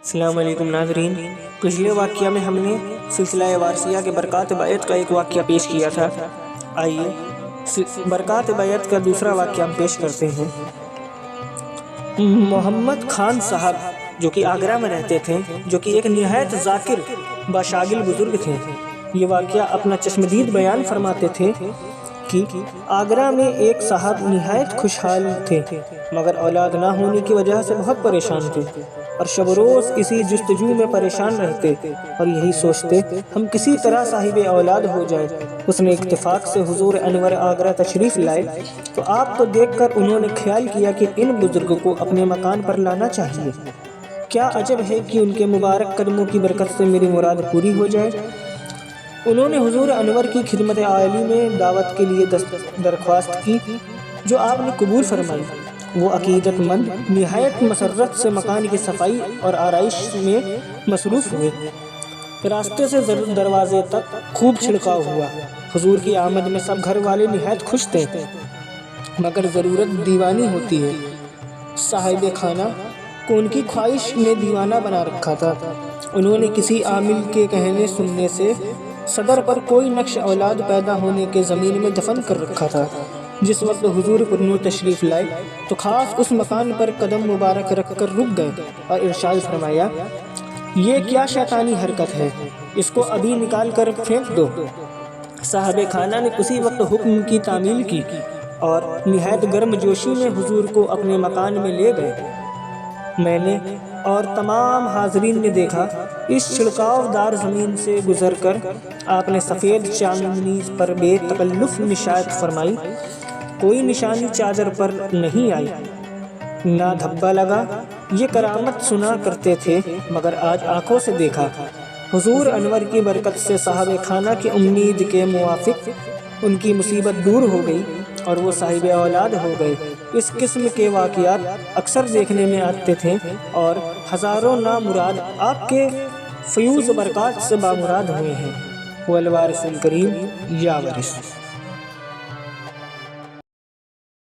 السلام علیکم ناظرین، پچھلے واقعہ میں ہم نے سلسلہ وارثیہ کے برکات بیعت کا ایک واقعہ پیش کیا تھا۔ آئیے برکات بیعت کا دوسرا واقعہ ہم پیش کرتے ہیں۔ محمد خان صاحب جو کہ آگرہ میں رہتے تھے، جو کہ ایک نہایت ذاکر باشاگل بزرگ تھے، یہ واقعہ اپنا چشمدید بیان فرماتے تھے کہ آگرہ میں ایک صاحب نہایت خوشحال تھے، مگر اولاد نہ ہونے کی وجہ سے بہت پریشان تھے اور شب روز اسی جستجو میں پریشان رہتے اور یہی سوچتے ہم کسی طرح صاحب اولاد ہو جائے۔ اس نے اتفاق سے حضور انور آگرہ تشریف لائے تو آپ کو دیکھ کر انہوں نے خیال کیا کہ ان بزرگوں کو اپنے مکان پر لانا چاہیے۔ کیا عجب ہے کہ ان کے مبارک قدموں کی برکت سے میری مراد پوری ہو جائے۔ انہوں نے حضور انور کی خدمت عالی میں دعوت کے لیے درخواست کی، جو آپ نے قبول فرمائی۔ وہ عقیدت مند نہایت مسرت سے مکان کی صفائی اور آرائش میں مصروف ہوئے۔ راستے سے دروازے تک خوب چھڑکاؤ ہوا۔ حضور کی آمد میں سب گھر والے نہایت خوش تھے، مگر ضرورت دیوانی ہوتی ہے۔ صاحب خانہ کو ان کی خواہش نے دیوانہ بنا رکھا تھا۔ انہوں نے کسی عامل کے کہنے سننے سے صدر پر کوئی نقش اولاد پیدا ہونے کے زمین میں دفن کر رکھا تھا۔ جس وقت حضور پرنور تشریف لائے تو خاص اس مکان پر قدم مبارک رکھ کر رک گئے اور ارشاد فرمایا، یہ کیا شیطانی حرکت ہے، اس کو ابھی نکال کر پھینک دو۔ صاحب خانہ نے اسی وقت حکم کی تعمیل کی اور نہایت گرم جوشی میں حضور کو اپنے مکان میں لے گئے۔ میں نے اور تمام حاضرین نے دیکھا، اس چھڑکاؤ دار زمین سے گزر کر آپ نے سفید چاندنی پر بے تکلف نشاط فرمائی۔ کوئی نشانی چادر پر نہیں آئی، نہ دھبا لگا۔ یہ کرامت سنا کرتے تھے، مگر آج آنکھوں سے دیکھا۔ حضور انور کی برکت سے صاحب خانہ کی امید کے موافق ان کی مصیبت دور ہو گئی اور وہ صاحب اولاد ہو گئے۔ اس قسم کے واقعات اکثر دیکھنے میں آتے تھے اور ہزاروں نامراد آپ کے فیوز و برکات سے بامراد ہوئے ہیں۔ والوارث الکریم یا وارث۔